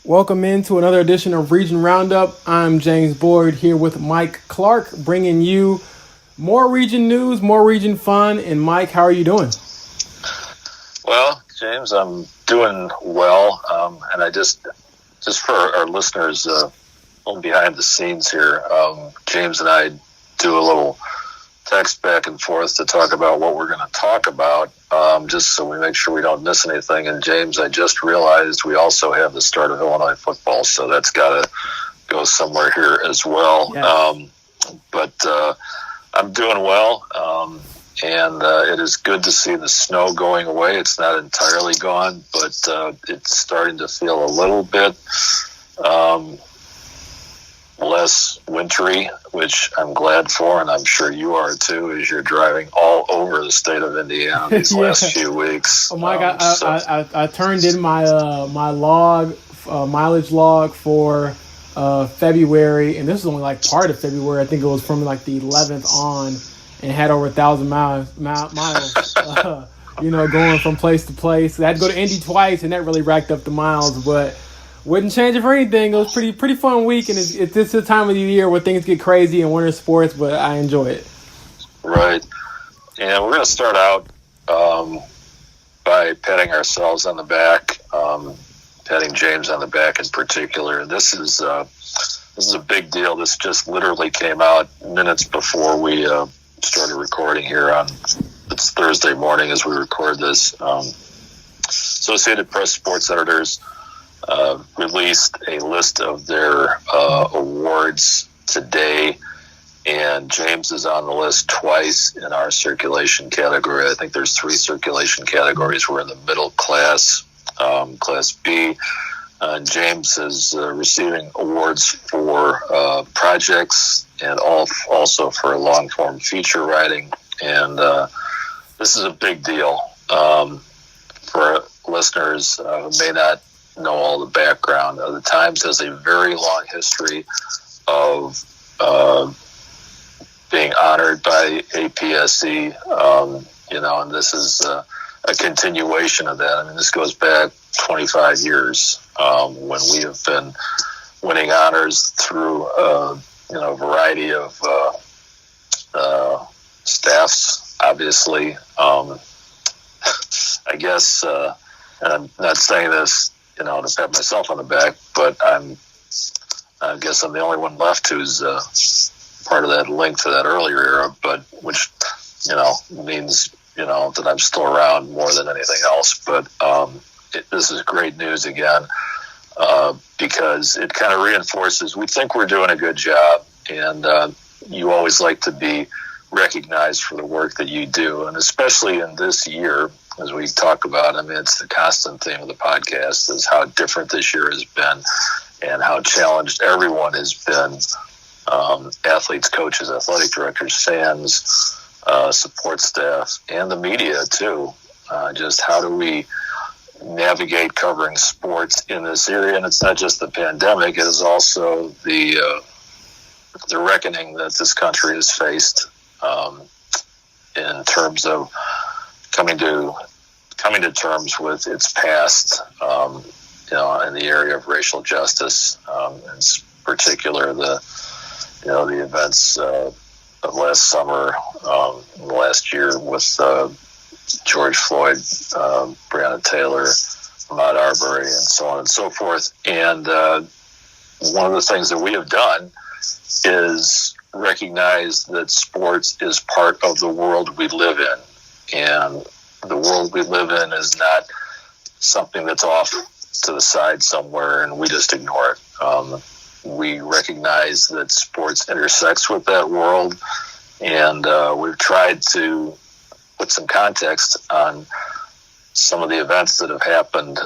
Welcome into another edition of Region Roundup. I'm James Boyd here with Mike Clark, bringing you more region news, more region fun. And Mike, how are you doing? Well, James, I'm doing well. And I just for our listeners, a little behind the scenes here, James and I do a little text back and forth to talk about what we're going to talk about, just so we make sure we don't miss anything. And James, I just realized we also have the start of Illinois football, so that's got to go somewhere here as well. Yes. But I'm doing well, and it is good to see the snow going away. It's not entirely gone, but it's starting to feel a little bit less wintry, which I'm glad for, and I'm sure you are too, as you're driving all over the state of Indiana these last few weeks. Oh my God! I turned in my my log, mileage log for February, and this is only like part of February. I think it was from like the 11th on, and had over 1,000 miles. Going from place to place. I had to go to Indy twice, and that really racked up the miles, but wouldn't change it for anything. It was pretty fun week, and it's this the time of the year where things get crazy in winter sports, but I enjoy it. Right. And we're going to start out by patting ourselves on the back, patting James on the back in particular. This is a big deal. This just literally came out minutes before we started recording here it's Thursday morning as we record this. Associated Press sports editors released a list of their awards today, and James is on the list twice in our circulation category. I think there's 3 circulation categories. We're in the middle class, Class B. James is receiving awards for projects and also for long-form feature writing, and this is a big deal for listeners who may not know all the background. The Times has a very long history of being honored by APSE, and this is a continuation of that. I mean, this goes back 25 years when we have been winning honors through a variety of staffs, obviously. I guess, and I'm not saying this to pat myself on the back, but I guess I'm the only one left who's part of that link to that earlier era, but which, means, that I'm still around more than anything else. But this is great news again, because it kind of reinforces, we think we're doing a good job, and you always like to be recognized for the work that you do, and especially in this year, as we talk about. I mean, it's the constant theme of the podcast is how different this year has been and how challenged everyone has been. Athletes, coaches, athletic directors, fans, support staff, and the media too. Just how do we navigate covering sports in this area? And it's not just the pandemic, it is also the reckoning that this country has faced in terms of coming to terms with its past, in the area of racial justice, in particular the events of last summer, last year with George Floyd, Breonna Taylor, Ahmaud Arbery, and so on and so forth. And one of the things that we have done is recognize that sports is part of the world we live in. And the world we live in is not something that's off to the side somewhere and we just ignore it. We recognize that sports intersects with that world, and we've tried to put some context on some of the events that have happened,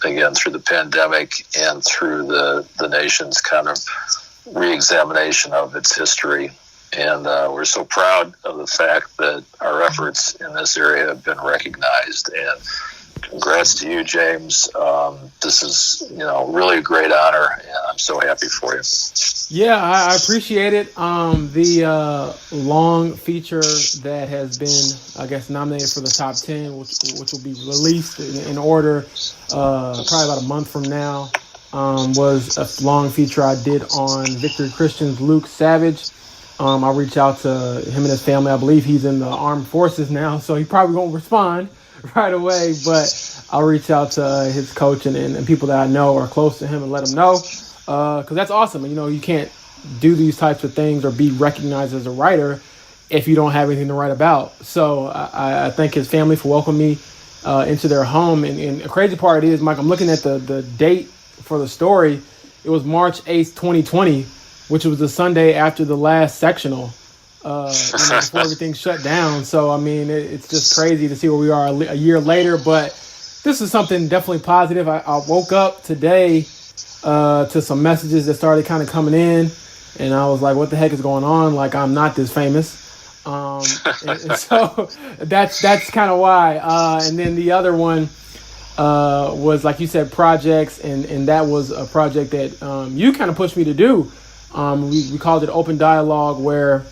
again, through the pandemic and through the nation's kind of re-examination of its history. And we're so proud of the fact that our efforts in this area have been recognized. And congrats to you, James. This is, really a great honor, and I'm so happy for you. Yeah, I appreciate it. The long feature that has been, I guess, nominated for the top 10, which will be released in order probably about a month from now. was a long feature I did on Victory Christian's Luke Savage. I'll reach out to him and his family. I believe he's in the armed forces now, so he probably won't respond right away, but I'll reach out to his coach and people that I know are close to him and let him know, because that's awesome. You know, you can't do these types of things or be recognized as a writer if you don't have anything to write about. So I thank his family for welcoming me into their home. And the crazy part is, Mike, I'm looking at the date for the story. It was March 8th, 2020, which was the Sunday after the last sectional, before everything shut down. So, I mean, it's just crazy to see where we are a year later. But this is something definitely positive. I woke up today to some messages that started kind of coming in. And I was like, what the heck is going on? Like, I'm not this famous. And so that's kind of why. And then the other one was, like you said, projects. And that was a project that you kind of pushed me to do. We called it Open Dialogue, where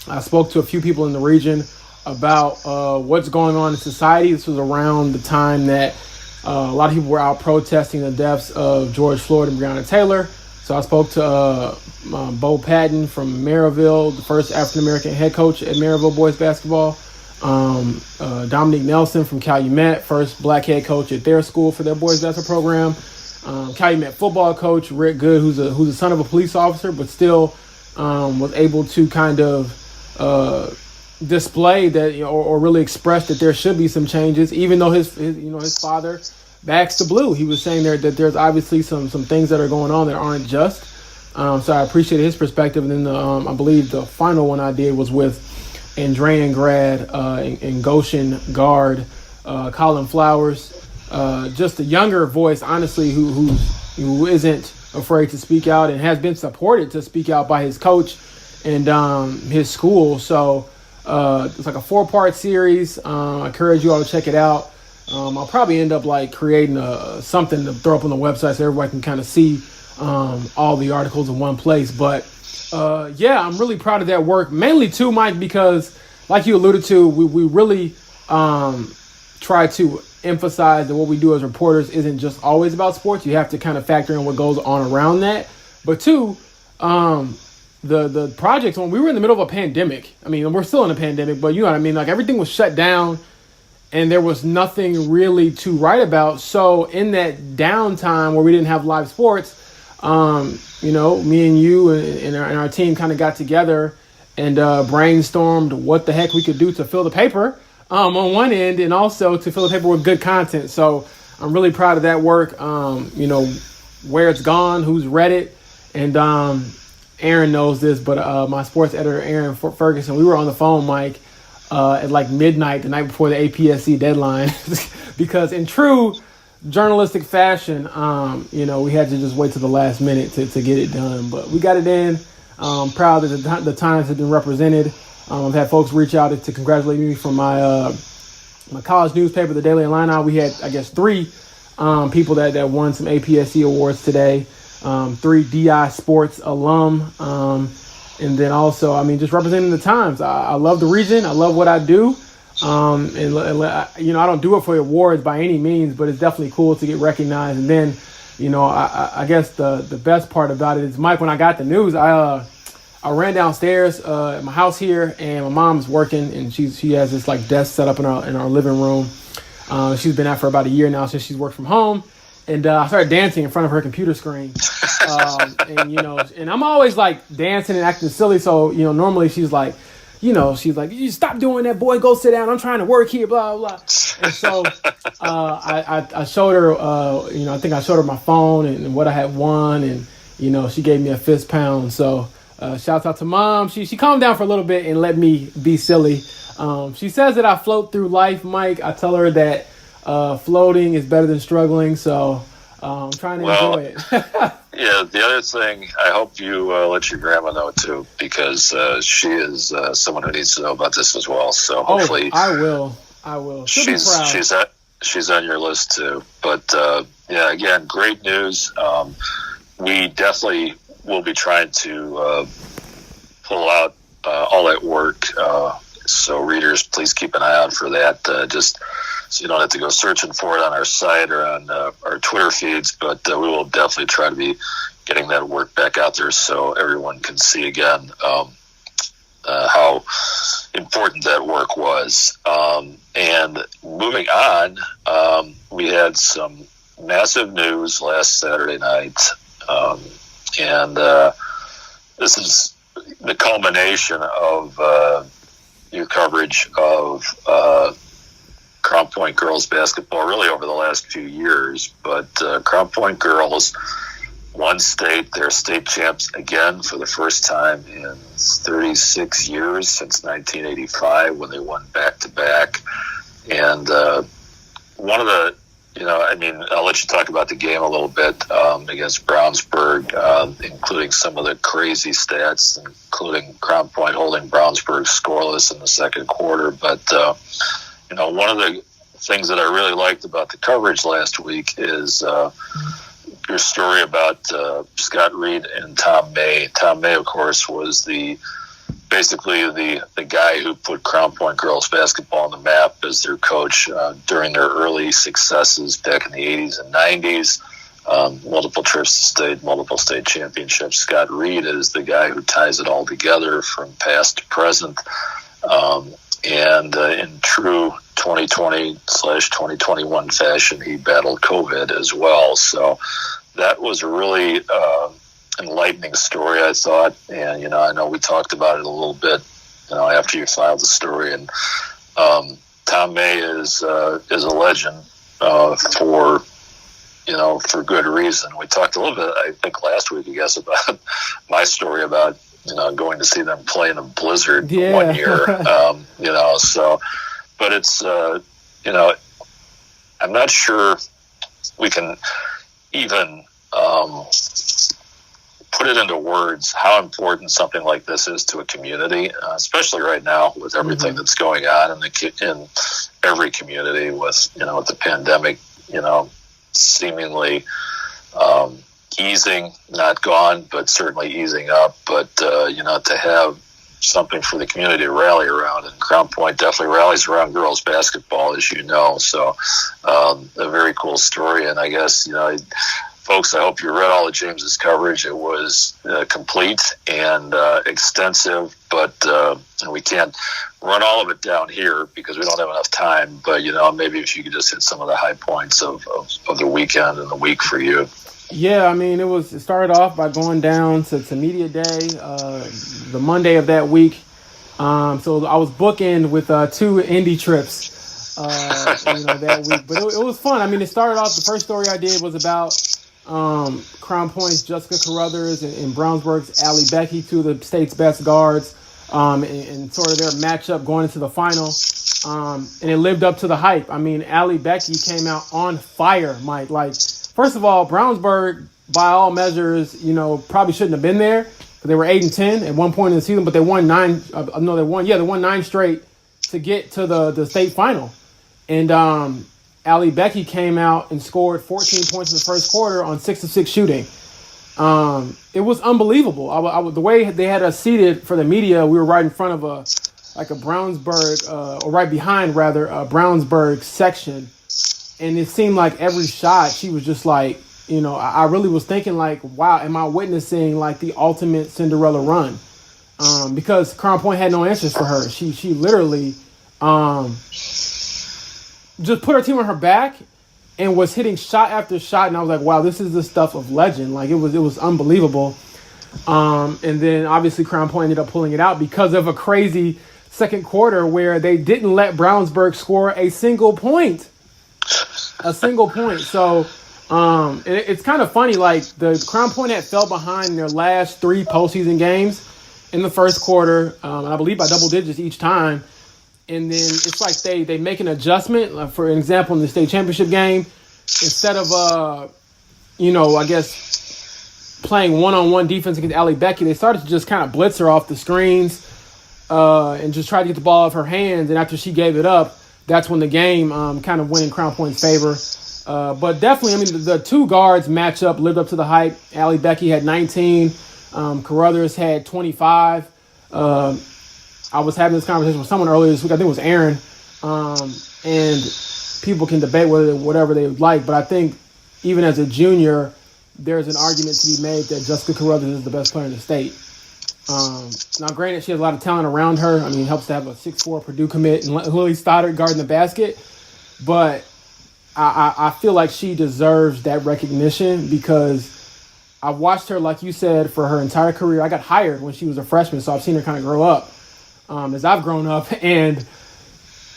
I spoke to a few people in the region about what's going on in society. This was around the time that a lot of people were out protesting the deaths of George Floyd and Breonna Taylor. So I spoke to Bo Patton from Maryville, the first African-American head coach at Maryville boys basketball. Dominique Nelson from Calumet, first black head coach at their school for their boys basketball program. Calumet football coach Rick Good, who's the son of a police officer, but still was able to kind of display that, or really express that there should be some changes, even though his father backs the blue. He was saying there that there's obviously some things that are going on that aren't just. So I appreciated his perspective. And then I believe the final one I did was with Andrean grad and Goshen guard Colin Flowers, just a younger voice, honestly, who isn't afraid to speak out and has been supported to speak out by his coach and his school. So it's like a 4-part series. I encourage you all to check it out. I'll probably end up like creating something to throw up on the website so everybody can kind of see all the articles in one place. But yeah, I'm really proud of that work, mainly too, Mike, because like you alluded to, we really try to emphasize that what we do as reporters isn't just always about sports. You have to kind of factor in what goes on around that. But two, the projects, when we were in the middle of a pandemic, I mean, we're still in a pandemic, but you know what I mean? Like, everything was shut down and there was nothing really to write about. So in that downtime where we didn't have live sports, me and you and our team kind of got together and brainstormed what the heck we could do to fill the paper on one end, and also to fill the paper with good content. So I'm really proud of that work. Where it's gone, who's read it, and Aaron knows this, but my sports editor, Aaron Ferguson, we were on the phone, Mike, at like midnight the night before the APSE deadline, because in true journalistic fashion, we had to just wait till the last minute to get it done. But we got it in. I'm proud that the Times has been represented. I've had folks reach out to congratulate me from my college newspaper, the Daily Illini. We had, I guess, 3 people that won some APSE awards today. 3 DI Sports alum. And then also, I mean, just representing the Times. I love the region. I love what I do. I don't do it for the awards by any means, but it's definitely cool to get recognized. And then, I guess the best part about it is, Mike, when I got the news, I ran downstairs at my house here, and my mom's working, and she has this like desk set up in our living room. She's been out for about a year now since she's worked from home. And I started dancing in front of her computer screen. And I'm always like dancing and acting silly. So, normally she's like, you stop doing that, boy, go sit down. I'm trying to work here, blah, blah. And so I showed her, I think I showed her my phone and what I had won. And, she gave me a fist pound. So shouts out to Mom. She calmed down for a little bit and let me be silly. She says that I float through life, Mike. I tell her that floating is better than struggling. So I'm trying to enjoy it. Yeah, the other thing, I hope you let your grandma know too, because she is someone who needs to know about this as well. So hopefully, I will. She's proud. She's on your list too. But again, great news. We definitely will be trying to pull out all that work. So readers, please keep an eye out for that. Just so you don't have to go searching for it on our site or on our Twitter feeds. But we will definitely try to be getting that work back out there so everyone can see again how important that work was. And moving on, we had some massive news last Saturday night, and this is the culmination of your coverage of Crown Point girls basketball really over the last few years. But Crown Point girls won their state champs again for the first time in 36 years, since 1985 when they won back-to-back. And one of the, I'll let you talk about the game a little bit against Brownsburg, including some of the crazy stats, including Crown Point holding Brownsburg scoreless in the second quarter. But, one of the things that I really liked about the coverage last week is your story about Scott Reed and Tom May. Tom May, of course, was basically the guy who put Crown Point girls basketball on the map as their coach during their early successes back in the 80s and 90s. Multiple trips to state, multiple state championships. Scott Reed is the guy who ties it all together from past to present. And in true 2020/2021 fashion, he battled COVID as well. So that was a really enlightening story, I thought. And, I know we talked about it a little bit, after you filed the story. And Tom May is a legend for good reason. We talked a little bit, I think, last week, I guess, about my story about, going to see them play in a blizzard one year, but it's, I'm not sure we can even put it into words how important something like this is to a community, especially right now with everything that's going on in every community with, with the pandemic, seemingly easing, not gone, but certainly easing up. But, to have something for the community to rally around, and Crown Point definitely rallies around girls basketball, as you know. So a very cool story. And I guess, folks, I hope you read all of James's coverage. It was complete and extensive, but we can't run all of it down here because we don't have enough time. But, maybe if you could just hit some of the high points of the weekend and the week for you. Yeah, it started off by going down to media day, the Monday of that week. So I was bookend with 2 Indy trips, that week. But it was fun. It started off, the first story I did was about Crown Point's Jessica Carruthers and Brownsburg's Allie Becky, 2 of the state's best guards, and sort of their matchup going into the final. And it lived up to the hype. Allie Becky came out on fire, Mike. First of all, Brownsburg, by all measures, probably shouldn't have been there. They were 8-10 at one point in the season, but they won 9. They won 9 straight to get to the state final. And Allie Becky came out and scored 14 points in the first quarter on 6 of 6 shooting. It was unbelievable. The way they had us seated for the media, we were right in front of a Brownsburg, or right behind rather, a Brownsburg section. And it seemed like every shot, she was just like, I really was thinking wow, am I witnessing the ultimate Cinderella run? Because Crown Point had no answers for her. She literally just put her team on her back and was hitting shot after shot. And I was like, wow, this is the stuff of legend. It was unbelievable. And then obviously Crown Point ended up pulling it out because of a crazy second quarter where they didn't let Brownsburg score a single point. So it's kind of funny, the Crown Point had fell behind their last 3 postseason games in the first quarter, and I believe by double digits each time. And then it's like they make an adjustment. For example, in the state championship game, instead of I guess playing one-on-one defense against Allie Becky, they started to just kind of blitz her off the screens and just try to get the ball off her hands. And after she gave it up, that's when the game kind of went in Crown Point's favor. But definitely, the 2 guards matchup lived up to the hype. Allie Becky had 19. Carruthers had 25. I was having this conversation with someone earlier this week. I think it was Aaron. And people can debate whatever they would like, but I think even as a junior, there's an argument to be made that Jessica Carruthers is the best player in the state. Now, granted, she has a lot of talent around her. I mean, it helps to have a 6'4" Purdue commit and Lily Stoddard guarding the basket. But I feel like she deserves that recognition because I've watched her, like you said, for her entire career. I got hired when she was a freshman, so I've seen her kind of grow up as I've grown up. And,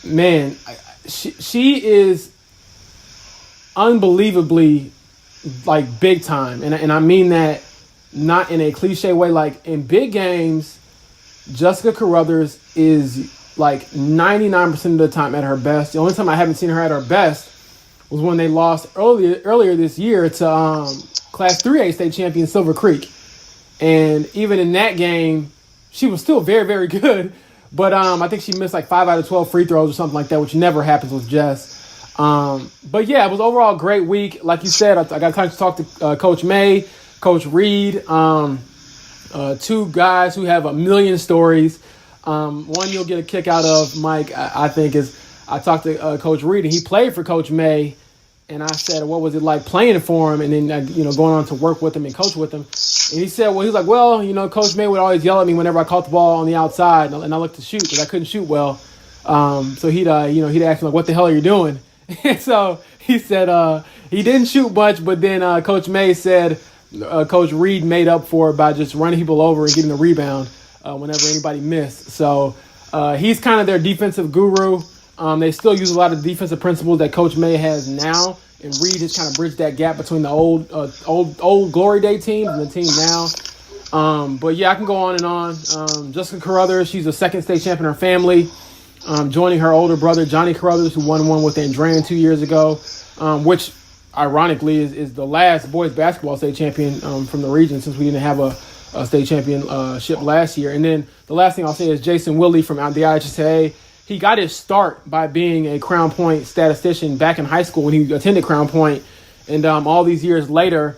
man, she is unbelievably, like, big time. And I mean that not in a cliche way. Like, in big games, Jessica Carruthers is, like, 99% of the time at her best. The only time I haven't seen her at her best was when they lost earlier this year to Class 3A state champion Silver Creek. And even in that game, she was still very, very good. But I think she missed like 5 out of 12 free throws or something like that, which never happens with Jess. But yeah, it was overall a great week. Like you said, I got time to talk to Coach May, Coach Reed, two guys who have a million stories. One you'll get a kick out of, Mike, I think, is I talked to Coach Reed, and he played for Coach May. And I said, what was it like playing for him? And then, going on to work with him and coach with him. And he said, Coach May would always yell at me whenever I caught the ball on the outside and I looked to shoot because I couldn't shoot well. So he'd ask me, like, what the hell are you doing? And so he said he didn't shoot much, but then Coach May said Coach Reed made up for it by just running people over and getting the rebound whenever anybody missed. So he's kind of their defensive guru. They still use a lot of defensive principles that Coach May has now, and Reed has kind of bridged that gap between the old Glory Day teams and the team now. But yeah, I can go on and on. Jessica Carruthers, she's a second state champion in her family, joining her older brother Johnny Carruthers, who won one with Andrean 2 years ago, which ironically is the last boys basketball state champion from the region, since we didn't have a state championship last year. And then the last thing I'll say is Jason Willie from the IHSA. He got his start by being a Crown Point statistician back in high school when he attended Crown Point. And all these years later,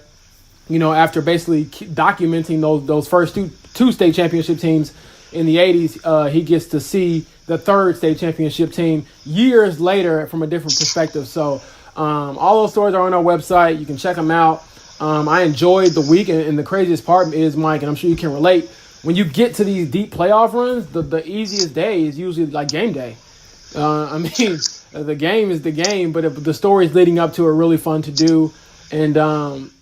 after basically documenting those first two state championship teams in the 80s, he gets to see the third state championship team years later from a different perspective. So all those stories are on our website. You can check them out. I enjoyed the week, and the craziest part is, Mike, and I'm sure you can relate, when you get to these deep playoff runs, the easiest day is usually like game day. The game is the game, but the stories leading up to it are really fun to do. And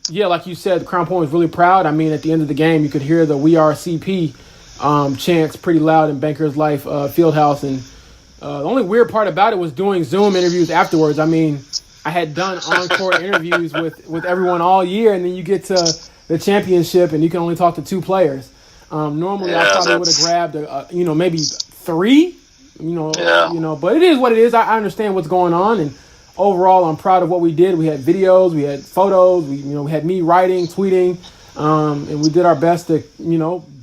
like you said, Crown Point was really proud. I mean, at the end of the game, you could hear the "We Are CP" chants pretty loud in Bankers Life Fieldhouse. And the only weird part about it was doing Zoom interviews afterwards. I mean, I had done encore interviews with everyone all year, and then you get to the championship and you can only talk to two players. Normally I probably would have grabbed maybe three, but it is what it is. I understand what's going on, and overall I'm proud of what we did. We had videos, we had photos, we had me writing, tweeting, and we did our best to,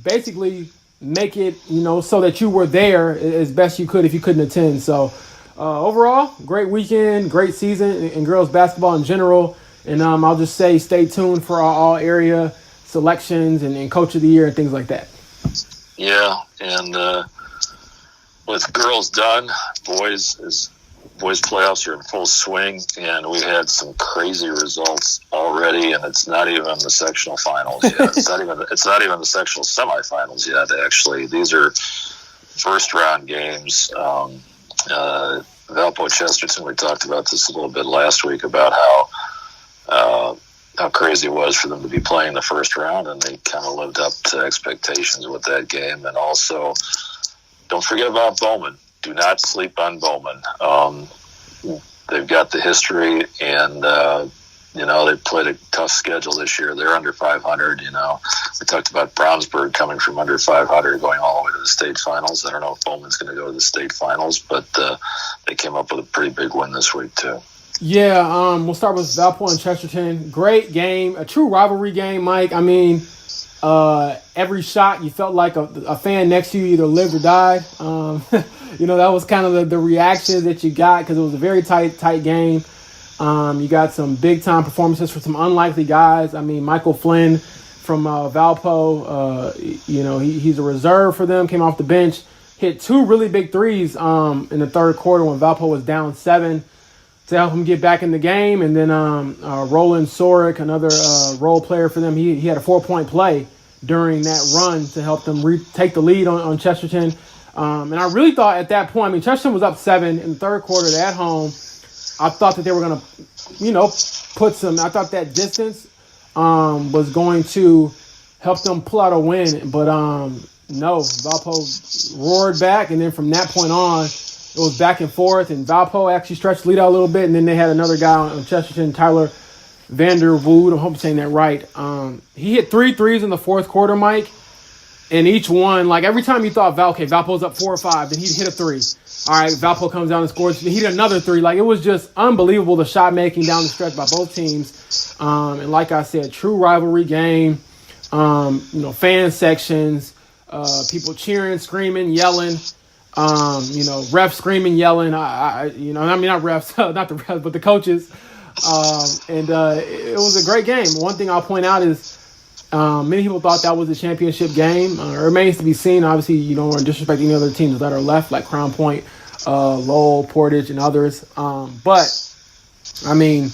basically make it, so that you were there as best you could if you couldn't attend. So overall, great weekend, great season in girls basketball in general. And I'll just say stay tuned for our all area selections and coach of the year and things like that. Yeah, and with girls done, boys playoffs are in full swing, and we had some crazy results already, and it's not even the sectional finals yet. It's not even the sectional semifinals yet. Actually, these are first round games. Valpo Chesterton, we talked about this a little bit last week about how crazy it was for them to be playing the first round, and they kind of lived up to expectations with that game. And also, don't forget about Bowman. Do not sleep on Bowman. They've got the history, and they played a tough schedule this year. They're under 500. We talked about Brownsburg coming from under 500, going all the way to the state finals. I don't know if Bowman's going to go to the state finals, but they came up with a pretty big win this week too. Yeah, we'll start with Valpo and Chesterton. Great game, a true rivalry game, Mike. I mean, every shot you felt like a fan next to you either lived or died. That was kind of the reaction that you got because it was a very tight game. You got some big-time performances from some unlikely guys. I mean, Michael Flynn from Valpo, he's a reserve for them, came off the bench, hit two really big threes in the third quarter when Valpo was down 7 to help him get back in the game. And then Roland Sorick, another role player for them, he had a 4-point play during that run to help them take the lead on Chesterton. And I really thought at that point, I mean, Chesterton was up 7 in the third quarter. They're at home. I thought that they were going to, put some, I thought that distance was going to help them pull out a win. But no, Valpo roared back. And then from that point on, it was back and forth. And Valpo actually stretched the lead out a little bit. And then they had another guy on Chesterton, Tyler Vanderwood. I hope I'm saying that right. He hit 3 threes in the fourth quarter, Mike. And each one, like every time you thought, Valpo's up 4 or 5, then he'd hit a 3. All right, Valpo comes down and scores. He hit another 3. Like, it was just unbelievable, the shot making down the stretch by both teams. And like I said, true rivalry game. Fan sections, people cheering, screaming, yelling. Refs screaming, yelling. Not refs, not the refs, but the coaches. It was a great game. One thing I'll point out is many people thought that was a championship game. It remains to be seen. Obviously, you don't want to disrespect any other teams that are left, like Crown Point, Lowell, Portage, and others. But I mean,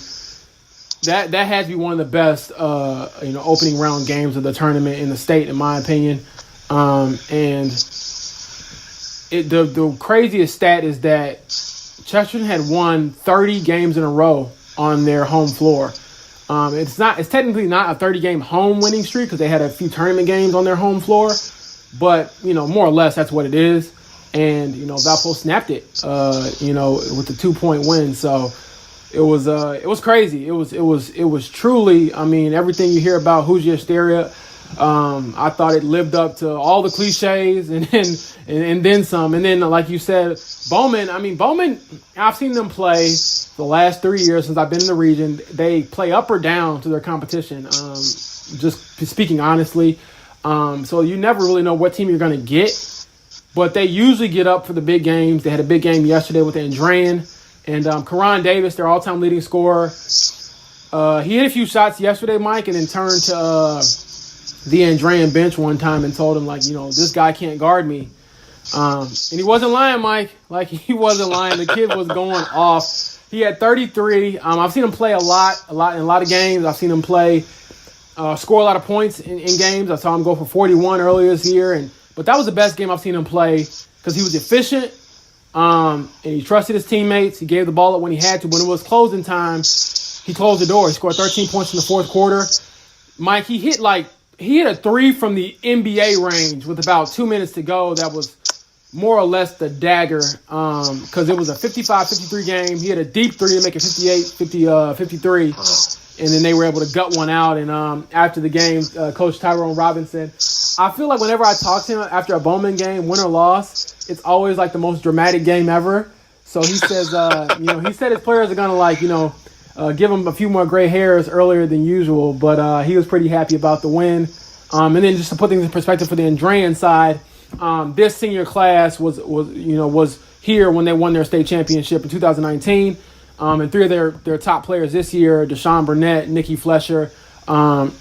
that had to be one of the best, opening round games of the tournament in the state, in my opinion. The craziest stat is that Chesterton had won 30 games in a row on their home floor. It's technically not a 30-game home winning streak because they had a few tournament games on their home floor, but more or less that's what it is. And Valpo snapped it, with the 2-point win. So it was crazy. It was truly. I mean, everything you hear about Hoosier hysteria. I thought it lived up to all the cliches and then some. And then, like you said, Bowman. I mean, Bowman. I've seen them play the last 3 years since I've been in the region. They play up or down to their competition. Just speaking honestly, so you never really know what team you're going to get. But they usually get up for the big games. They had a big game yesterday with Andrean and Karan Davis, their all-time leading scorer. He hit a few shots yesterday, Mike, and then turned to the Andrean bench one time and told him, this guy can't guard me. And he wasn't lying, Mike. Like, he wasn't lying. The kid was going off. He had 33. I've seen him play in a lot of games. I've seen him play, score a lot of points in games. I saw him go for 41 earlier this year. But that was the best game I've seen him play because he was efficient, and he trusted his teammates. He gave the ball up when he had to. When it was closing time, he closed the door. He scored 13 points in the fourth quarter. Mike, he hit a 3 from the NBA range with about 2 minutes to go. That was more or less the dagger because it was a 55-53 game. He had a deep 3 to make it 53. And then they were able to gut one out. And after the game, Coach Tyrone Robinson, I feel like whenever I talk to him after a Bowman game, win or loss, it's always like the most dramatic game ever. So he says, he said his players are going to give him a few more gray hairs earlier than usual. But he was pretty happy about the win. And then just to put things in perspective for the Andrean side, this senior class was here when they won their state championship in 2019. And 3 of their top players this year, Deshaun Burnett, Nikki Flesher, and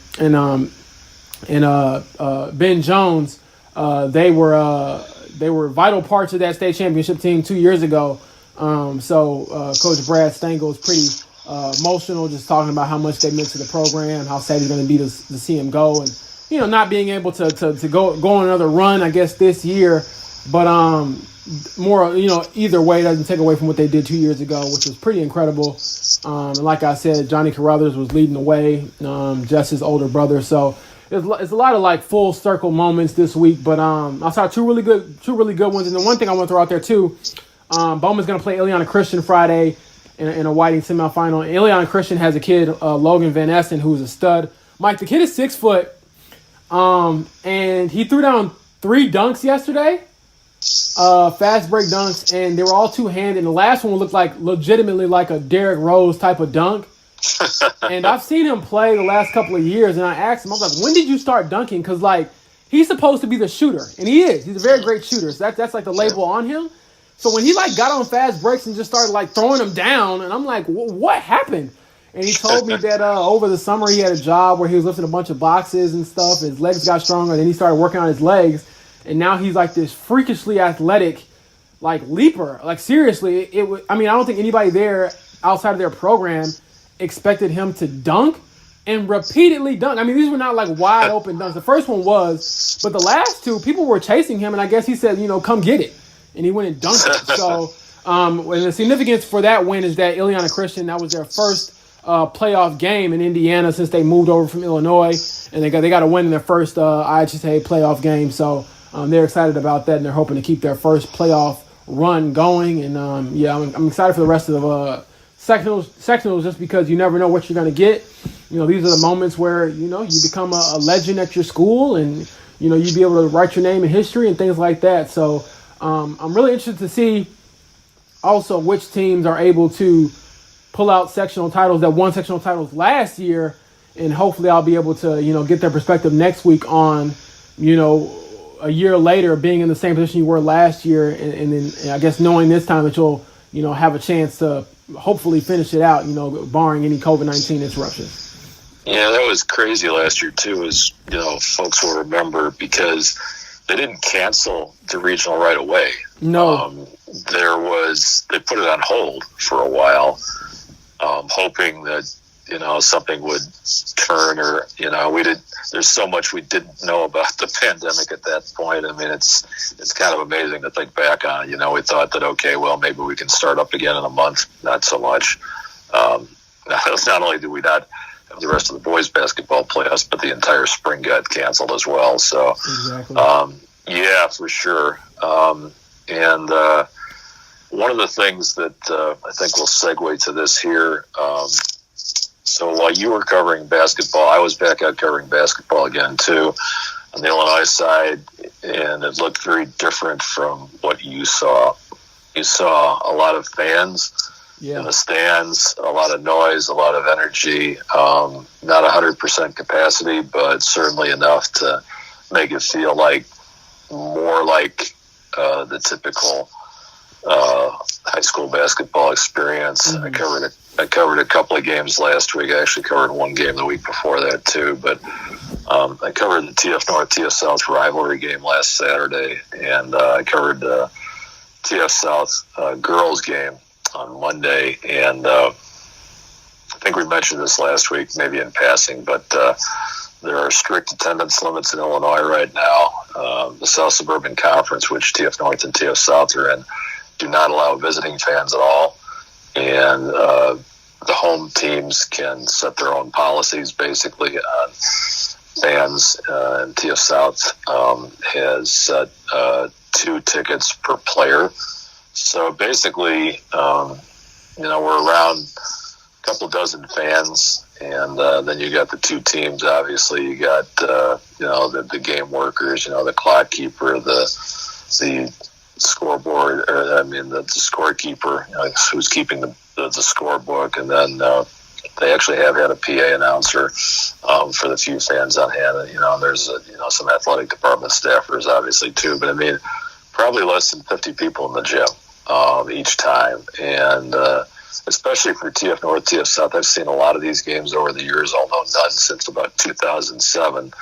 Ben Jones, they were vital parts of that state championship team 2 years ago. So Coach Brad Stengel is pretty emotional, just talking about how much they meant to the program, how sad he's going to be to see him go, and not being able to go on another run, I guess, this year. But more, either way, doesn't take away from what they did 2 years ago, which was pretty incredible. And like I said, Johnny Carruthers was leading the way, Jess's older brother. So it's a lot of full circle moments this week. But I saw two really good ones. And the one thing I want to throw out there too, Bowman's going to play Ileana Christian Friday in a Whiting semifinal. Ileana Christian has a kid, Logan Van Essen, who's a stud. Mike, the kid is 6 foot, and he threw down 3 dunks yesterday. Fast break dunks, and they were all two-handed. And the last one looked legitimately like a Derrick Rose type of dunk. And I've seen him play the last couple of years, and I asked him, I was like, when did you start dunking? Because, he's supposed to be the shooter, and he is. He's a very great shooter. So that's the label on him. So when he, got on fast breaks and just started, throwing them down, and I'm like, what happened? And he told me that over the summer he had a job where he was lifting a bunch of boxes and stuff. His legs got stronger, then he started working on his legs. And now he's this freakishly athletic, leaper. Seriously, I don't think anybody there outside of their program expected him to dunk and repeatedly dunk. I mean, these were not like wide open dunks. The first one was, but the last two, people were chasing him, and I guess he said, come get it. And he went and dunked it. So, and the significance for that win is that Indiana Christian, that was their first playoff game in Indiana since they moved over from Illinois, and they got a win in their first IHSA playoff game. So they're excited about that, and they're hoping to keep their first playoff run going. And I'm excited for the rest of the sectionals just because you never know what you're going to get. These are the moments where you become a legend at your school, and you'd be able to write your name in history and things like that. So I'm really interested to see also which teams are able to pull out sectional titles that won sectional titles last year, and hopefully I'll be able to, get their perspective next week on, a year later being in the same position you were last year, and then I guess knowing this time that you'll, have a chance to hopefully finish it out, barring any COVID-19 interruptions. Yeah, that was crazy last year too, as, folks will remember, because they didn't cancel the regional right away. No. They put it on hold for a while, hoping that, something would turn, or, there's so much we didn't know about the pandemic at that point. I mean, it's kind of amazing to think back on. We thought that, okay, well, maybe we can start up again in a month. Not so much. Not only do we not have the rest of the boys basketball playoffs, but the entire spring got canceled as well. So, exactly. Yeah, for sure. And one of the things that I think will segue to this here, so while you were covering basketball, I was back out covering basketball again too on the Illinois side, and it looked very different from what you saw. You saw a lot of fans in the stands, a lot of noise, a lot of energy, not 100% capacity, but certainly enough to make it feel like more like the typical high school basketball experience. Mm-hmm. I covered a couple of games last week. I actually covered one game the week before that too, but I covered the TF North TF South rivalry game last Saturday, and I covered the TF South girls game on Monday, and I think we mentioned this last week, maybe in passing, but there are strict attendance limits in Illinois right now. The South Suburban Conference, which TF North and TF South are in, do not allow visiting fans at all. And the home teams can set their own policies basically on fans. And TF South has set 2 tickets per player. So basically, we're around a couple dozen fans. And then you got the 2 teams. Obviously, you got the game workers. The clock keeper, the scoreboard, the scorekeeper, who's keeping the scorebook, and then they actually have had a PA announcer for the few fans on hand. And there's some athletic department staffers, obviously too. But probably less than 50 people in the gym each time, and especially for TF North, TF South. I've seen a lot of these games over the years, although none since about 2007.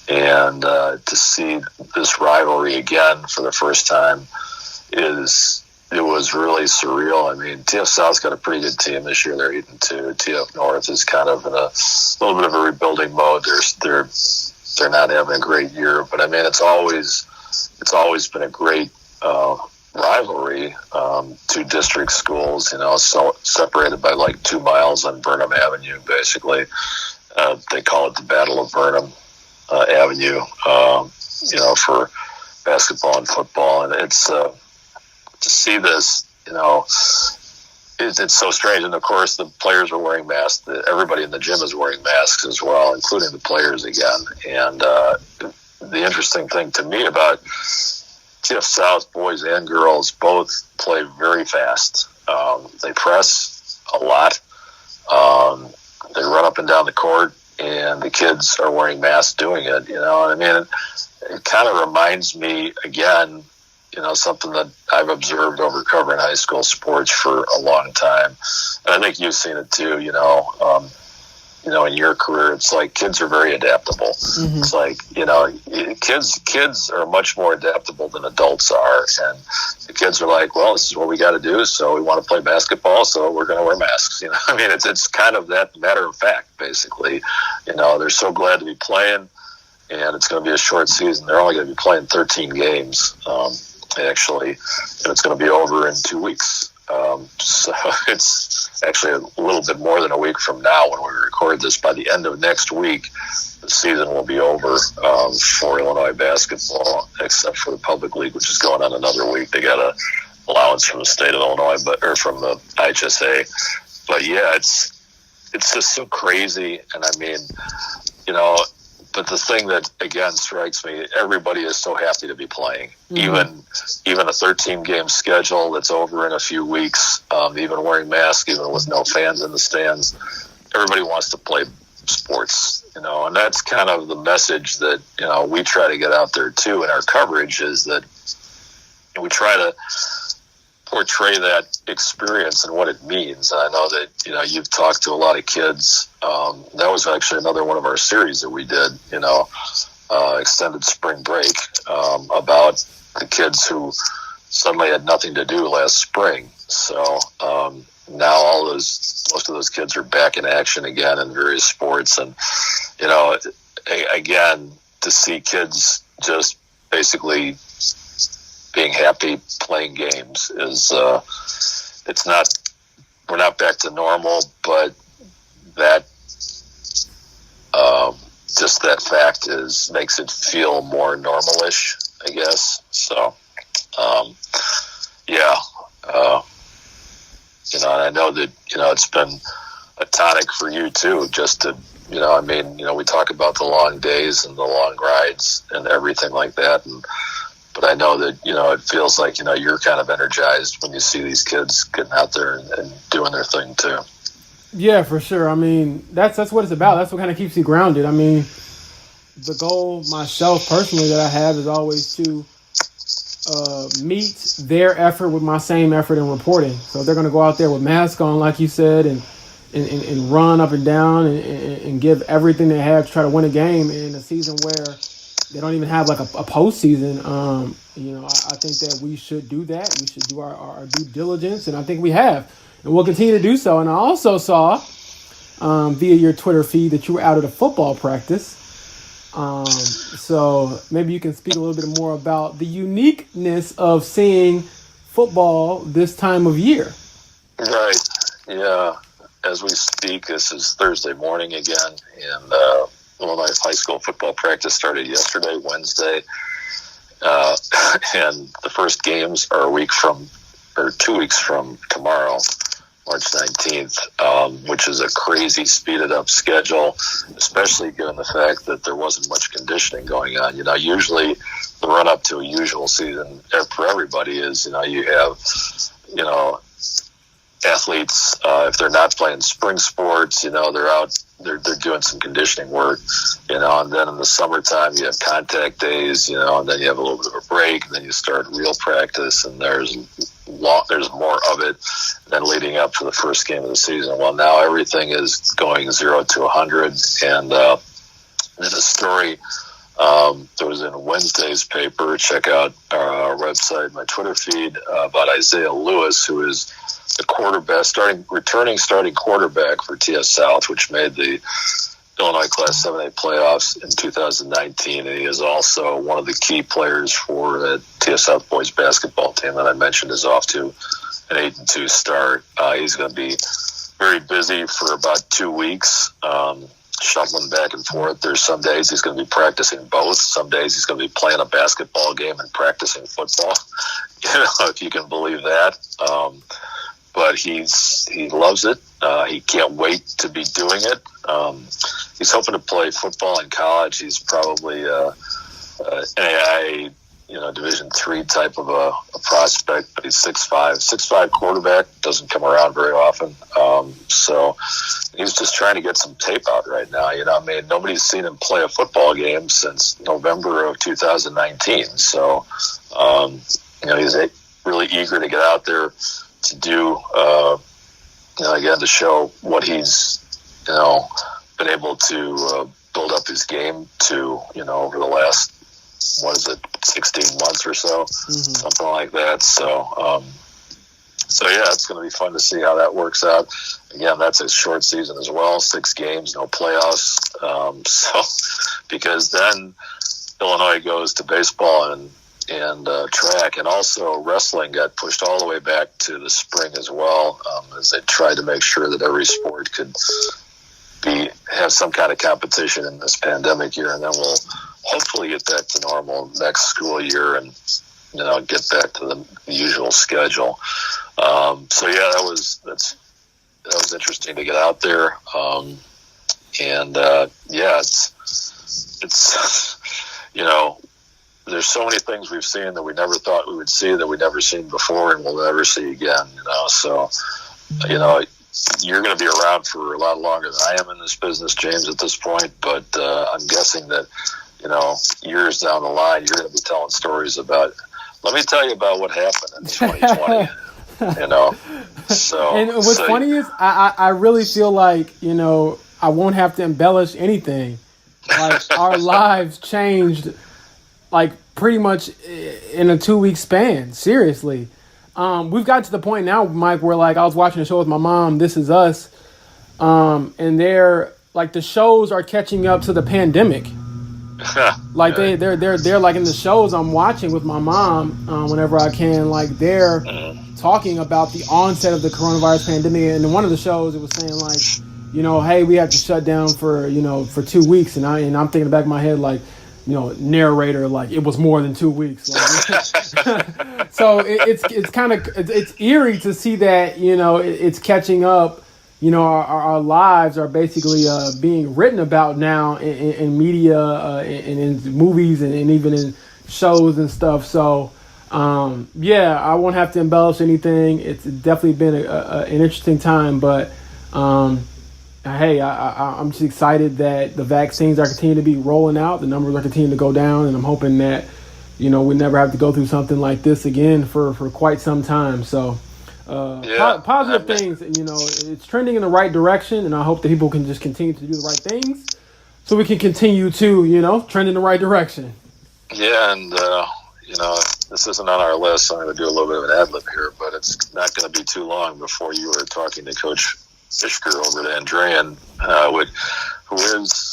And to see this rivalry again for the first time it was really surreal. TF South's got a pretty good team this year. They're 8-2. TF North is kind of in a little bit of a rebuilding mode. They're not having a great year, but it's always been a great rivalry. 2 district schools, so separated by like 2 miles on Burnham Avenue, basically. They call it the Battle of Burnham Avenue, for basketball and football. And it's to see this, it's so strange. And of course, the players are wearing masks. Everybody in the gym is wearing masks as well, including the players again. And the interesting thing to me about TF South, boys and girls, both play very fast. They press a lot. They run up and down the court, and the kids are wearing masks doing it. It kind of reminds me, again, something that I've observed over covering high school sports for a long time. And I think you've seen it too, in your career, it's like kids are very adaptable. Mm-hmm. It's like, kids are much more adaptable than adults are. And the kids are like, well, this is what we got to do. So we want to play basketball. So we're going to wear masks. It's kind of that matter of fact, basically. They're so glad to be playing, and it's going to be a short season. They're only going to be playing 13 games. Actually, and it's going to be over in 2 weeks. So it's actually a little bit more than a week from now when we record this. By the end of next week, the season will be over for Illinois basketball, except for the public league, which is going on another week. They got a allowance from the state of Illinois, or from the IHSA. But yeah, it's just so crazy. And but the thing that, again, strikes me, everybody is so happy to be playing. Mm-hmm. Even a 13-game schedule that's over in a few weeks, even wearing masks, even with no fans in the stands, everybody wants to play sports, and that's kind of the message that, we try to get out there, too, in our coverage, is that we try to portray that experience and what it means. And I know that, you've talked to a lot of kids. That was actually another one of our series that we did, extended spring break, about the kids who suddenly had nothing to do last spring. So now most of those kids are back in action again in various sports. And, again, to see kids just basically being happy playing games is, we're not back to normal, but that, just that fact makes it feel more normal-ish, I guess. So, yeah. And I know that, it's been a tonic for you too, just to, we talk about the long days and the long rides and everything like that. But I know that, it feels like, you're kind of energized when you see these kids getting out there and doing their thing too. Yeah, for sure. That's what it's about. That's what kind of keeps you grounded. The goal myself personally that I have is always to meet their effort with my same effort in reporting. So if they're going to go out there with masks on, like you said, and run up and down and give everything they have to try to win a game in a season where they don't even have like a postseason. I think that we should do that. We should do our due diligence, and I think we have, and we'll continue to do so. And I also saw via your Twitter feed that you were out at a football practice. So maybe you can speak a little bit more about the uniqueness of seeing football this time of year. Right. Yeah. As we speak, this is Thursday morning again, and Illinois high school football practice started yesterday, Wednesday, and the first games are 2 weeks from tomorrow, March 19th, which is a crazy speeded up schedule, especially given the fact that there wasn't much conditioning going on. Usually the run up to a usual season for everybody is, you have, athletes, if they're not playing spring sports, they're out, they're doing some conditioning work, and then in the summertime you have contact days, and then you have a little bit of a break, and then you start real practice, and there's more of it than leading up to the first game of the season. Well, now everything is going 0 to 100, and there's a story that was in Wednesday's paper. Check out our website, my Twitter feed, about Isaiah Lewis, who is the returning starting quarterback for TS South, which made the Illinois Class 7A playoffs in 2019, and he is also one of the key players for the TS South boys basketball team that I mentioned is off to an 8-2 start. He's going to be very busy for about 2 weeks, shuffling back and forth. There's some days he's going to be practicing both. Some days he's going to be playing a basketball game and practicing football, if you can believe that. But he loves it. He can't wait to be doing it. He's hoping to play football in college. He's probably NAIA, Division III type of a prospect, but he's 6'5" quarterback, doesn't come around very often. So he's just trying to get some tape out right now. Nobody's seen him play a football game since November of 2019. So, he's really eager to get out there to do, again, to show what he's, been able to build up his game to, over the last, 16 months or so, something like that. So yeah, it's going to be fun to see how that works out. Again, that's a short season as well, 6 games, no playoffs. Because then Illinois goes to baseball and track, and also wrestling got pushed all the way back to the spring as well, as they tried to make sure that every sport could have some kind of competition in this pandemic year, and then we'll hopefully get back to normal next school year and get back to the usual schedule. So yeah, that was interesting to get out there, it's there's so many things we've seen that we never thought we would see, that we never seen before, and we'll never see again. So you're going to be around for a lot longer than I am in this business, James, at this point. But I'm guessing that years down the line, you're going to be telling stories about. Let me tell you about what happened in 2020. So. And what's funny is I really feel like I won't have to embellish anything. Like our lives changed, like pretty much in a 2-week span. Seriously, we've got to the point now, Mike, where like I was watching a show with my mom, This Is Us, and they're like the shows are catching up to the pandemic. Like they're like in the shows I'm watching with my mom whenever I can, like they're talking about the onset of the coronavirus pandemic. And in one of the shows, it was saying like, hey, we had to shut down for 2 weeks, and I'm thinking in the back of my head like, narrator, like it was more than 2 weeks. Like, so it's kind of it's eerie to see that it's catching up. Our lives are basically being written about now in media and in movies and even in shows and stuff. So, I won't have to embellish anything. It's definitely been an interesting time. But, hey, I'm just excited that the vaccines are continuing to be rolling out. The numbers are continuing to go down. And I'm hoping that, we never have to go through something like this again for quite some time. So. Positive things, it's trending in the right direction, and I hope that people can just continue to do the right things so we can continue to, trend in the right direction. Yeah, and, this isn't on our list, so I'm going to do a little bit of an ad-lib here, but it's not going to be too long before you were talking to Coach Fishker over at Andrean, who is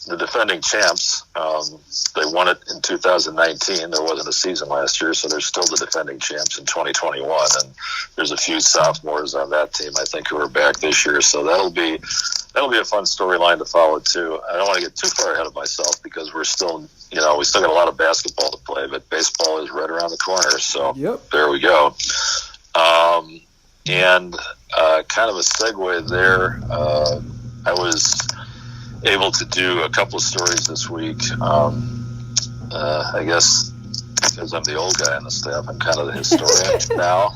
the defending champs. They won it in 2019. There wasn't a season last year, so they're still the defending champs in 2021. And there's a few sophomores on that team, I think, who are back this year. So that'll be a fun storyline to follow too. I don't want to get too far ahead of myself because we're still, we still got a lot of basketball to play, but baseball is right around the corner. So There we go. And kind of a segue there. I was able to do a couple of stories this week. I guess because I'm the old guy on the staff, I'm kind of the historian now.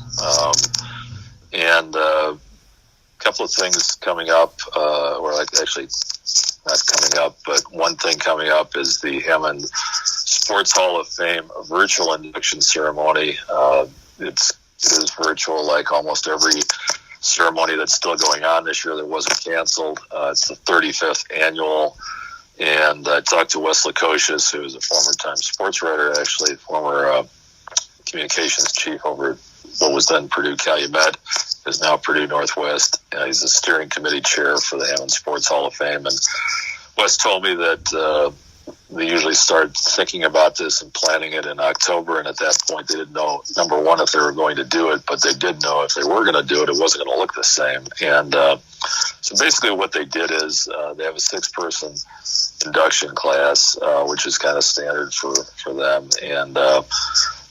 And a couple of things coming up, or like actually not coming up, but one thing coming up is the Hammond Sports Hall of Fame virtual induction ceremony. It is virtual, like almost every ceremony that's still going on this year that wasn't canceled. It's the 35th annual, and I talked to Wes Lukosius, who is a former Times sports writer, actually former communications chief over at what was then Purdue Calumet, is now Purdue Northwest. He's the steering committee chair for the Hammond Sports Hall of Fame, and Wes told me that they usually start thinking about this and planning it in October, and at that point they didn't know, number one, if they were going to do it, but they did know if they were going to do it, it wasn't going to look the same. And so basically what they did is they have a 6-person induction class, which is kind of standard for them, and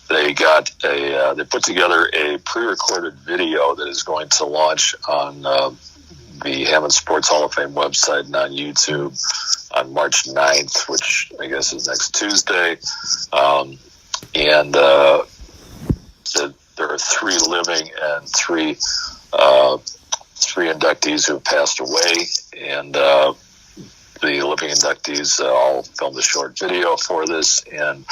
they put together a pre-recorded video that is going to launch on the Hammond Sports Hall of Fame website and on YouTube on March 9th, which I guess is next Tuesday. And there are 3 living and 3 inductees who have passed away. And the living inductees all filmed a short video for this, and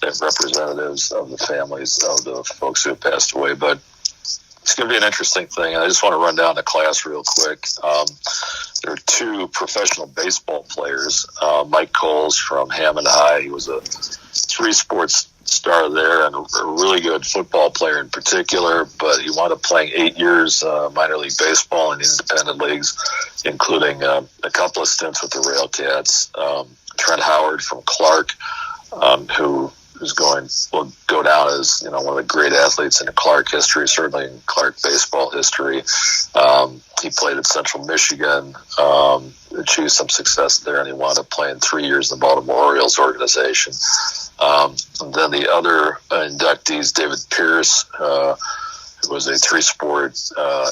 they have representatives of the families of the folks who have passed away. But It's going to be an interesting thing. I just want to run down the class real quick. There are two professional baseball players. Mike Coles from Hammond High. He was a three-sports star there and a really good football player in particular, but he wound up playing 8 years minor league baseball in independent leagues, including a couple of stints with the Railcats. Trent Howard from Clark, who will go down as one of the great athletes in Clark history, certainly in Clark baseball history. He played at Central Michigan, achieved some success there, and he wound up playing 3 years in the Baltimore Orioles organization. And then the other inductees, David Pierce, who was a three-sport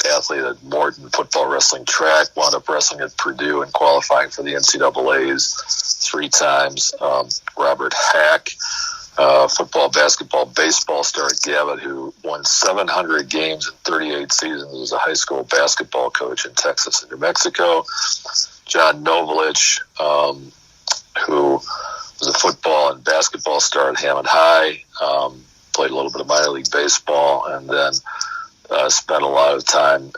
athlete at Morton, football, wrestling, track, wound up wrestling at Purdue and qualifying for the NCAAs 3 times. Robert Hack, football, basketball, baseball star at Gavitt, who won 700 games in 38 seasons, was a high school basketball coach in Texas and New Mexico. John Novelich, who was a football and basketball star at Hammond High, played a little bit of minor league baseball, and then spent a lot of time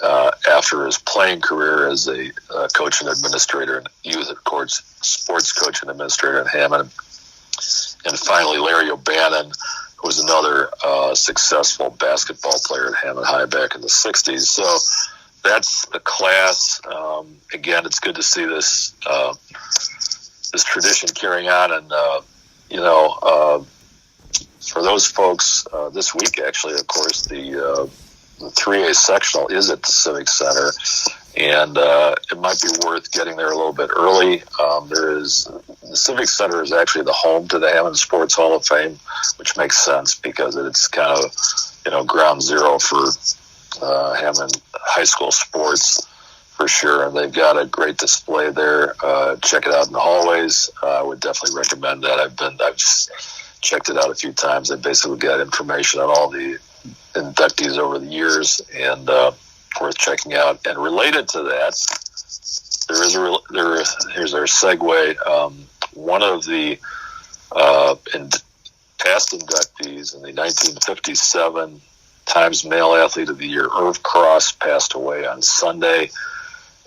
after his playing career as a coach and administrator and youth, of course, sports coach and administrator at Hammond. And finally, Larry O'Bannon, who was another successful basketball player at Hammond High back in the 60s. So that's the class. Again, it's good to see this tradition carrying on. And, for those folks, this week, actually, of course, the 3A sectional is at the Civic Center. And it might be worth getting there a little bit early. The Civic Center is actually the home to the Hammond Sports Hall of Fame, which makes sense because it's kind of, ground zero for Hammond high school sports for sure. And they've got a great display there. Check it out in the hallways. I would definitely recommend that. I've checked it out a few times. I basically got information on all the inductees over the years, and worth checking out. And related to that, here's our segue. One of the past inductees in the 1957 Times Male Athlete of the Year, Irv Cross, passed away on Sunday.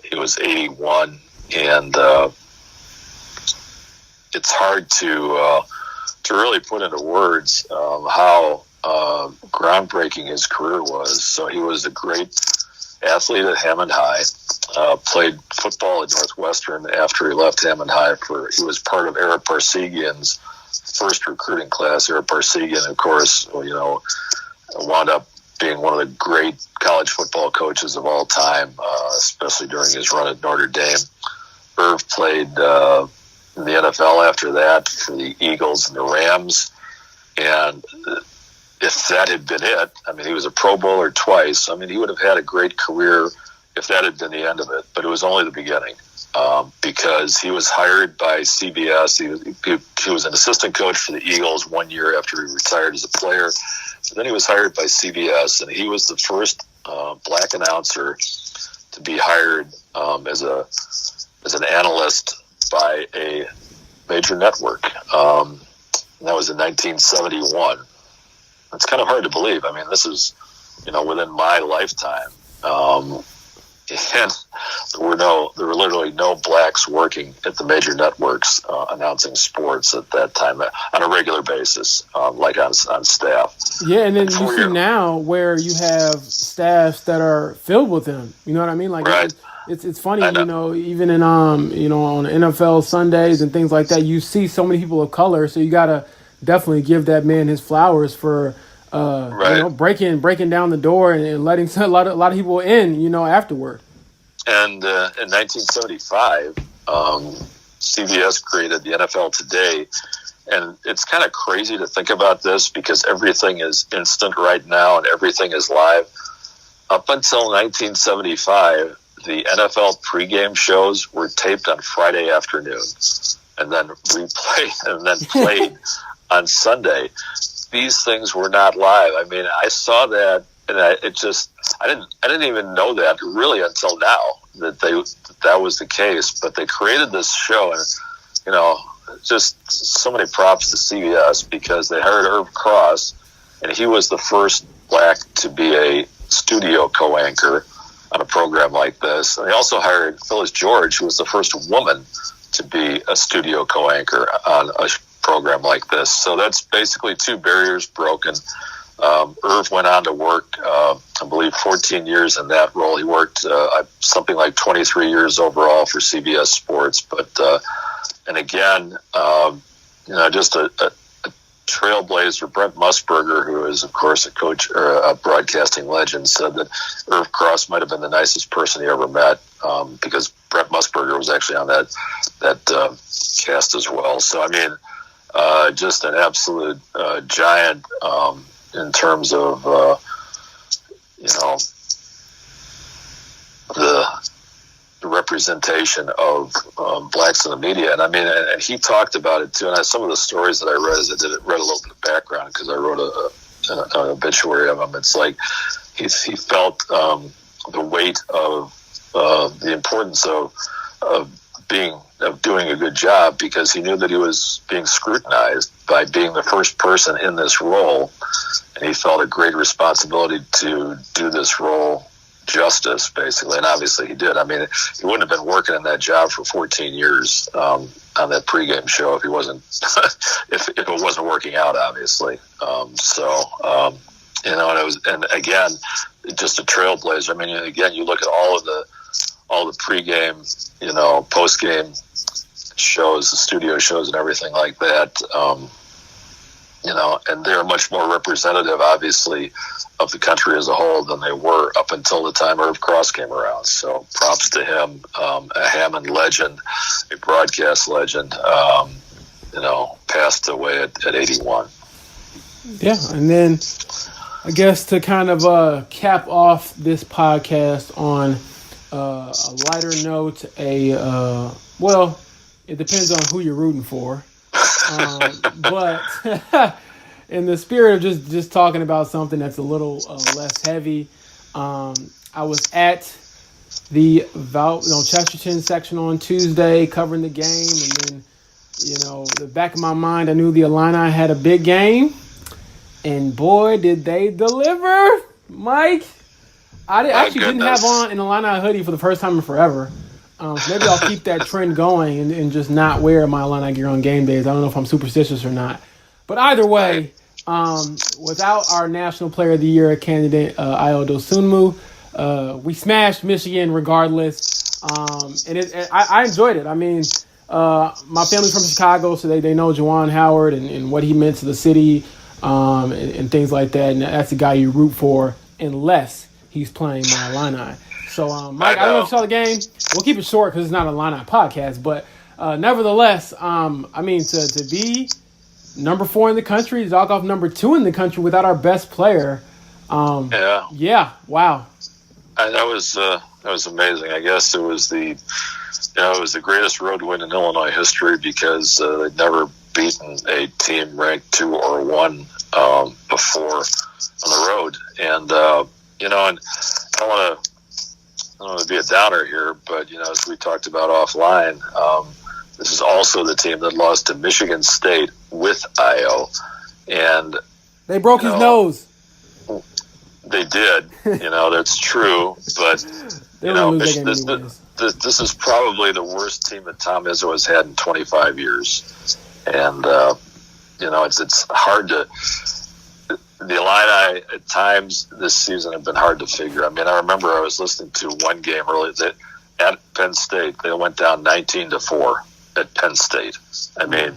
He was 81, and it's hard to really put into words how groundbreaking his career was. So he was a great athlete at Hammond High, played football at Northwestern after he left Hammond High. He was part of Irv Parsegian's first recruiting class. Irv Parsegian, of course, wound up being one of the great college football coaches of all time, especially during his run at Notre Dame. Irv played in the NFL after that for the Eagles and the Rams, and if that had been it, he was a Pro Bowler twice. He would have had a great career if that had been the end of it. But it was only the beginning, because he was hired by CBS. He was an assistant coach for the Eagles 1 year after he retired as a player. So then he was hired by CBS, and he was the first black announcer to be hired as an analyst by a major network. And that was in 1971. It's kind of hard to believe. This is, within my lifetime. And there were literally no blacks working at the major networks announcing sports at that time on a regular basis, like on staff. Yeah, and then you see now where you have staffs that are filled with them. You know what I mean? Like, right. It's funny, even in on NFL Sundays and things like that, you see so many people of color. So you gotta definitely give that man his flowers for breaking down the door and letting a lot of people in, afterward. And in 1975, CBS created the NFL Today, and it's kind of crazy to think about this because everything is instant right now and everything is live. Up until 1975, the NFL pregame shows were taped on Friday afternoon and then replayed and then played on Sunday. These things were not live. I saw that, and I didn't even know that really until now that was the case. But they created this show, and just so many props to CBS because they hired Irv Cross, and he was the first black to be a studio co-anchor on a program like this. And they also hired Phyllis George, who was the first woman to be a studio co-anchor on a program like this. So that's basically two barriers broken. Irv went on to work, I believe, 14 years in that role. He worked something like 23 years overall for CBS Sports. But, and again, just a trailblazer. Brent Musburger, who is, of course, a coach or a broadcasting legend, said that Irv Cross might have been the nicest person he ever met, because Brent Musburger was actually on that cast as well. So, I mean, just an absolute giant in terms of, the representation of blacks in the media. And I mean, and he talked about it too. And some of the stories that I read, as I read a little bit of background, because I wrote an obituary of him. It's like he felt the weight of the importance of doing a good job, because he knew that he was being scrutinized by being the first person in this role, and he felt a great responsibility to do this role justice, basically. And obviously he did. I mean, he wouldn't have been working in that job for 14 years on that pregame show if he wasn't if it wasn't working out, obviously. And it was, and again, just a trailblazer. I mean, again, you look at all the pregame, postgame shows, the studio shows and everything like that, and they're much more representative, obviously, of the country as a whole than they were up until the time Irv Cross came around. So props to him, a Hammond legend, a broadcast legend, passed away at 81. Yeah, and then I guess to kind of cap off this podcast on a lighter note, it depends on who you're rooting for. But in the spirit of just talking about something that's a little less heavy, I was at the Chesterton section on Tuesday covering the game, and then, the back of my mind, I knew the Illini had a big game, and boy, did they deliver, Mike. I actually didn't have on an Illini hoodie for the first time in forever. Maybe I'll keep that trend going and just not wear my Illini gear on game days. I don't know if I'm superstitious or not. But either way, without our National Player of the Year candidate, Ayo Dosunmu, we smashed Michigan regardless. I enjoyed it. I mean, my family's from Chicago, so they know Juwan Howard and what he meant to the city and things like that. And that's the guy you root for unless he's playing my Illini. So, Mike, I don't know if you saw the game. We'll keep it short because it's not a Illini podcast. But nevertheless, to be number 4 in the country, to knock off number 2 in the country without our best player. Yeah, wow. That was amazing. I guess it was the greatest road win in Illinois history, because they'd never beaten a team ranked 2 or 1 before on the road. And and I don't want to be a downer here, but as we talked about offline, this is also the team that lost to Michigan State with Ayo, and they broke his nose. They did, that's true, but this is probably the worst team that Tom Izzo has had in 25 years, and it's hard to. The Illini at times this season have been hard to figure. I mean, I remember I was listening to one game earlier at Penn State. They went down 19-4 at Penn State. I mean,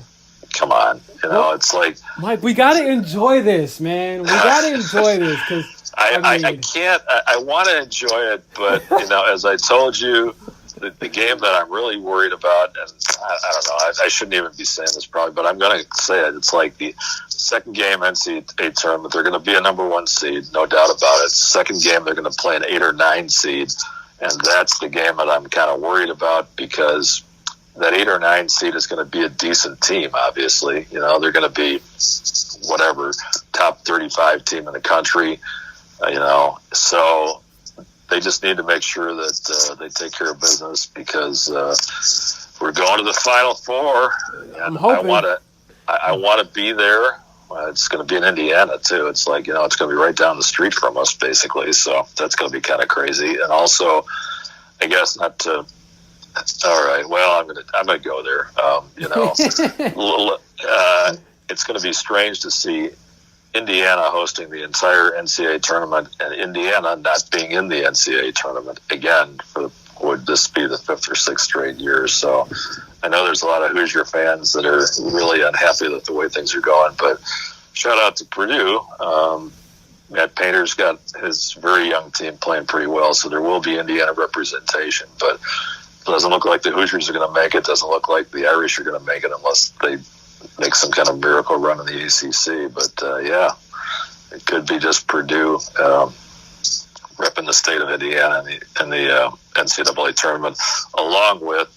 come on. It's like, Mike, we got to enjoy this, man. We got to enjoy this because I can't. I want to enjoy it, but as I told you, the game that I'm really worried about, and I don't know, I shouldn't even be saying this probably, but I'm going to say it. It's like the second game NCAA tournament. They're going to be a number 1 seed, no doubt about it. Second game, they're going to play an 8 or 9 seed, and that's the game that I'm kind of worried about, because that 8 or 9 seed is going to be a decent team, obviously. They're going to be whatever, top 35 team in the country, so they just need to make sure that they take care of business, because we're going to the Final Four, and I'm hoping. I want to be there. It's going to be in Indiana too. It's like, it's going to be right down the street from us, basically. So that's going to be kind of crazy. And also, I guess not to. All right. Well, I'm gonna go there. It's going to be strange to see Indiana hosting the entire NCAA tournament and Indiana not being in the NCAA tournament again. Would this be the 5th or 6th straight year? So I know there's a lot of Hoosier fans that are really unhappy with the way things are going, but shout out to Purdue. Matt Painter's got his very young team playing pretty well, so there will be Indiana representation, but it doesn't look like the Hoosiers are going to make it. Doesn't look like the Irish are going to make it unless they make some kind of miracle run in the ACC. But it could be just Purdue repping the state of Indiana in the NCAA tournament, along with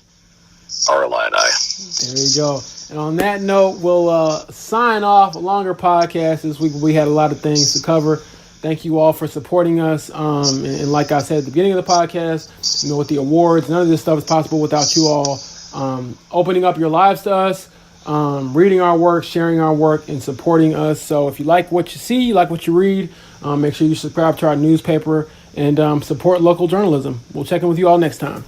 our Illini. There you go. And on that note, we'll sign off a longer podcast this week. We had a lot of things to cover. Thank you all for supporting us. And like I said at the beginning of the podcast, with the awards, none of this stuff is possible without you all opening up your lives to us, reading our work, sharing our work, and supporting us. So if you like what you see, you like what you read, make sure you subscribe to our newspaper and support local journalism. We'll check in with you all next time.